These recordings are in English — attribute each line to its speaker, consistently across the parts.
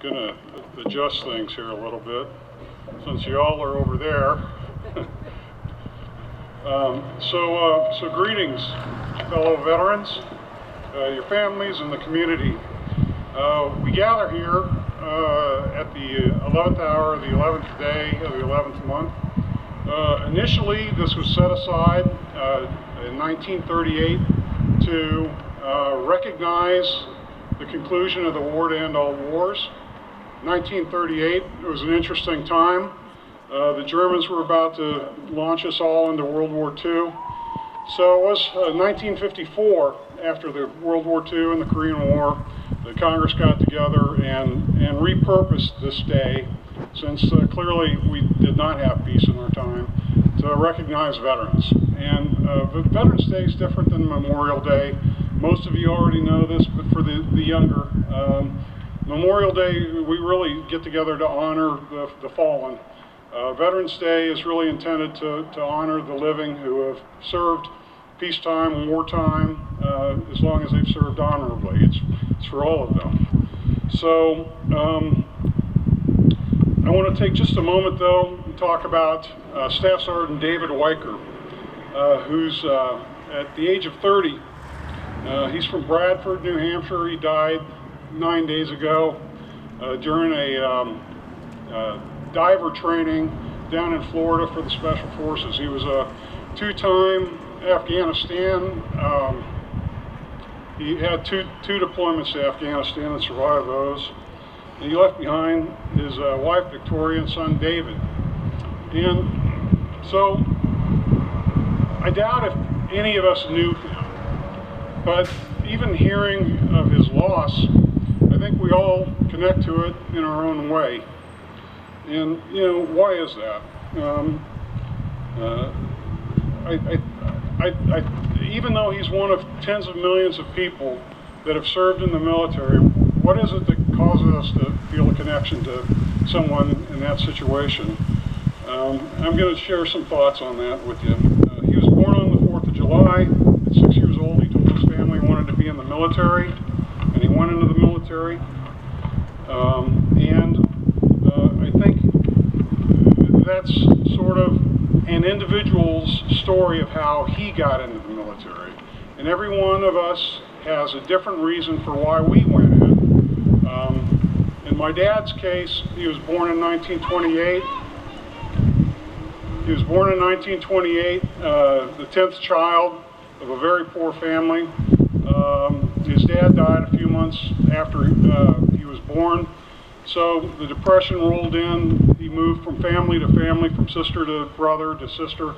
Speaker 1: gonna adjust things here a little bit since you all are over there. So greetings, fellow veterans, your families, and the community. We gather here at the 11th hour of the 11th day of the 11th month. Initially, this was set aside in 1938 to recognize the conclusion of the war to end all wars. 1938, it was an interesting time. The Germans were about to launch us all into World War II. So it was 1954, after the World War II and the Korean War, the Congress got together and repurposed this day, since clearly we did not have peace in our time, to recognize veterans. And Veterans Day is different than Memorial Day. Most of you already know this, but for the younger, Memorial Day, we really get together to honor the fallen. Veterans Day is really intended to honor the living who have served peacetime and wartime, as long as they've served honorably. It's for all of them. So I want to take just a moment, though, and talk about Staff Sergeant David Weicker, who's at the age of 30. He's from Bradford, New Hampshire. He died 9 days ago during a diver training down in Florida for the Special Forces. He was a two-time Afghanistan. He had two deployments to Afghanistan and survived those. And he left behind his wife Victoria and son David. And so I doubt if any of us knew him. But even hearing of his loss, I think we all connect to it in our own way. And, you know, why is that? Even though he's one of tens of millions of people that have served in the military, what is it that causes us to feel a connection to someone in that situation? I'm going to share some thoughts on that with you. He was born on the 4th of July. At 6 years old, he told his family he wanted to be in the military, and he went into the military. I think that's sort of an individual's story of how he got into the military. And every one of us has a different reason for why we went in. In my dad's case, he was born in 1928. He was born in 1928, the 10th child of a very poor family. His dad died a few months after he was born. So the Depression rolled in. He moved from family to family, from sister to brother to sister,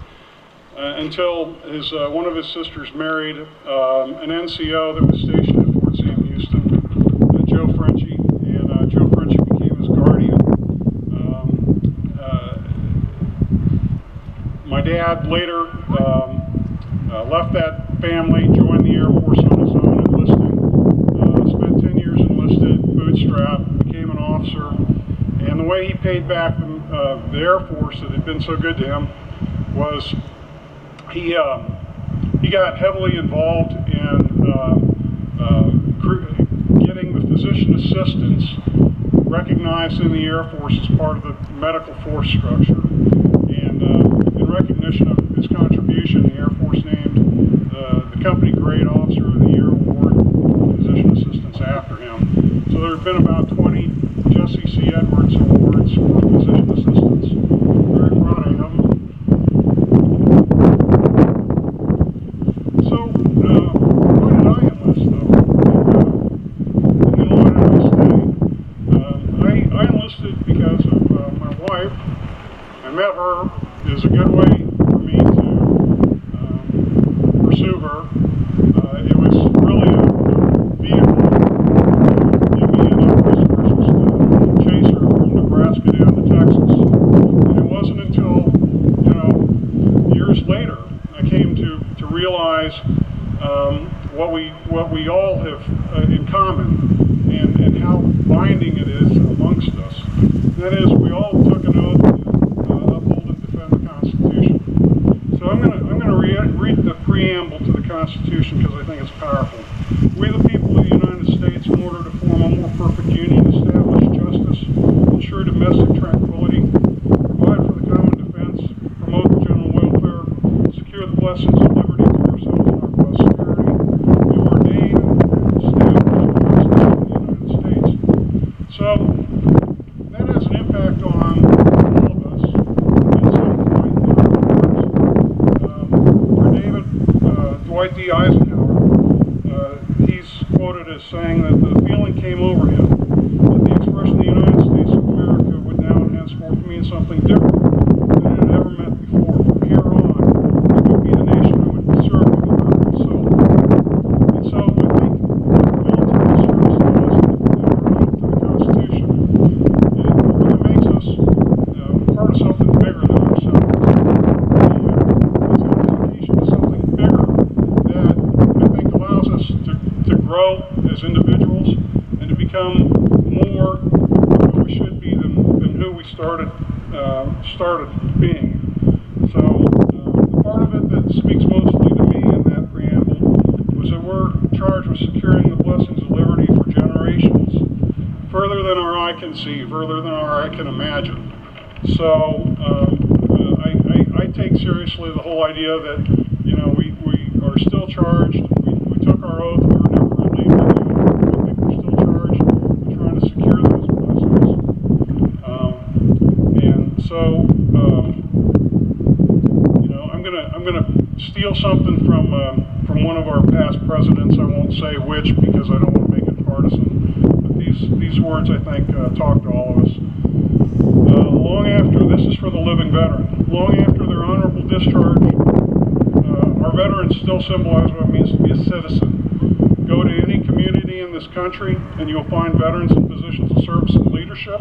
Speaker 1: until one of his sisters married an NCO that was stationed at Fort Sam Houston, Joe Frenchie, and Joe Frenchie became his guardian. My dad later left that family, joined the Air Force on his own, enlisting, spent 10 years enlisted, bootstrapped, became an officer, and the way he paid back the Air Force that had been so good to him was he got heavily involved in getting the physician assistants recognized in the Air Force as part of the medical force structure. And in recognition of his contribution, the Air Force named the company Grade Officer of the Year Award for physician assistants after him. So there have been about 20 Jesse C. Edwards Awards for physician assistants. Very proud of him. So, why did I enlist, though? And then why did I stay? I enlisted because of my wife. I met her. It was a good way for me to pursue her. It was really a vehicle to give me enough resources to chase her from Nebraska down to Texas. And it wasn't until, years later I came to realize what we all have in common, and how binding it is amongst us. That is, we all took an oath to uphold and defend the Constitution. So I'm going to read the preamble to the Constitution because I think it's powerful. We, the people of the United States, in order to form a more perfect union, establish justice D. Eisenhower. He's quoted as saying that the feeling came over him that the expression the United States of America would now and henceforth mean something different than it had ever meant before. From here on, it would be the nation who would serve with America's soul. And so I think the military service laws that are up to the Constitution, it really makes us part of something bigger than ourselves. It's a representation of something bigger that I think allows us to grow as individuals and to become more who we should be than who we started being. So the part of it that speaks mostly to me in that preamble was that we're charged with securing the blessings of liberty for generations, further than our eye can see, further than our eye can imagine. So I take seriously the whole idea that, you know, we are still charged. We took our oath. We were never relieved of the oath. I think we're still charged with trying to secure those blessings. And so, you know, I'm gonna steal something from one of our past presidents. I won't say which because I don't want to make it partisan. But these words, I think, talk to all of us. Long after, this is for the living veteran, long after their honorable discharge, our veterans still symbolize what it means to be a citizen. Go to any community in this country and you'll find veterans in positions of service and leadership.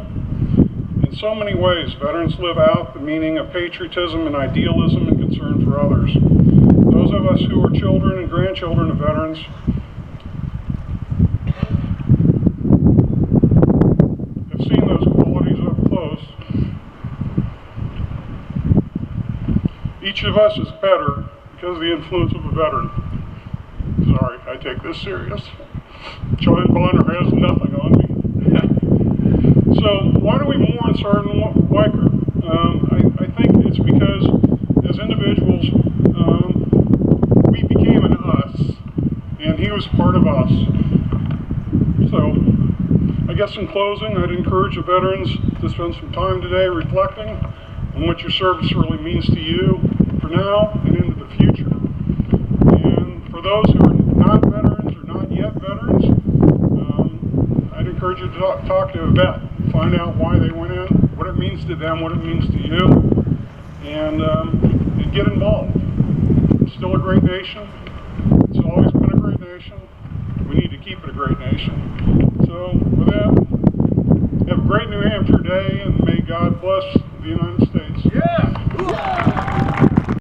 Speaker 1: In so many ways, veterans live out the meaning of patriotism and idealism and concern for others. Those of us who are children and grandchildren of veterans have seen those qualities up close. Each of us is better because of the influence of a veteran. Sorry, I take this serious. John Bonner has nothing on me. So why do we mourn Sergeant Weicker? I think it's because as individuals, we became an us, and he was part of us. So I guess in closing, I'd encourage the veterans to spend some time today reflecting on what your service really means to you for now and into the future. And for those who are not veterans or not yet veterans, I'd encourage you to talk to a vet, find out why they went in, what it means to them, what it means to you, and get involved. It's still a great nation. It's always been a great nation. We need to keep it a great nation. So with